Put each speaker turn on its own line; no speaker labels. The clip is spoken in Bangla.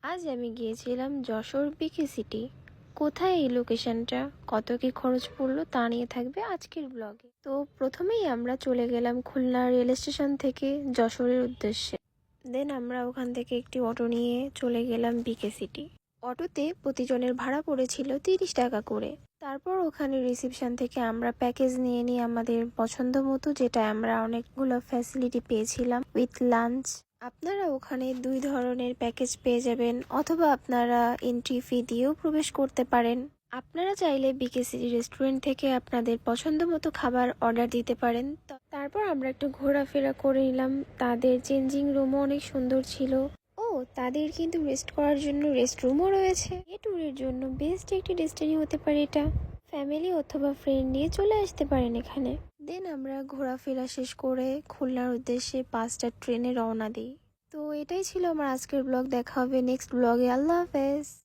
আজ আমি গিয়েছিলাম যশোর বিকে সিটি। কোথায় এই লোকেশনটা, কত কি খরচ পড়লো তা নিয়ে থাকবে আজকের ব্লগে। তো প্রথমেই আমরা চলে গেলাম খুলনা রেল স্টেশন থেকে যশোরের উদ্দেশ্যে। দেন আমরা ওখান থেকে একটি অটো নিয়ে চলে গেলাম বিকে সিটি। অটোতে প্রতিজনের ভাড়া পড়েছিল 30 টাকা করে। তারপর ওখানে রিসিপশন থেকে আমরা প্যাকেজ নিয়ে নিই আমাদের পছন্দ মতো, যেটা আমরা অনেকগুলো ফ্যাসিলিটি পেয়েছিলাম উইথ লাঞ্চ। আপনারা ওখানে দুই ধরনের প্যাকেজ পেয়ে যাবেন, অথবা আপনারা এন্ট্রি ফি দিয়েও প্রবেশ করতে পারেন। আপনারা চাইলে বিকেসিটি রেস্টুরেন্ট থেকে আপনাদের পছন্দ মতো খাবার অর্ডার দিতে পারেন। তারপর আমরা একটু ঘোরাফেরা করে নিলাম। তাদের চেঞ্জিং রুমও অনেক সুন্দর ছিল। ও, তাদের কিন্তু রেস্ট করার জন্য রেস্ট রুমও রয়েছে। এই ট্যুরের জন্য বেস্ট একটি ডেস্টিনি হতে পারে এটা। ফ্যামিলি অথবা ফ্রেন্ড নিয়ে চলে আসতে পারেন এখানে। দেন আমরা ঘোরাফেরা শেষ করে খুলনার উদ্দেশ্যে 5টা ট্রেনে রওনা দিই। তো এটাই ছিল আমার আজকের ব্লগ। দেখা হবে নেক্সট ব্লগে। আল্লাহ হাফেজ।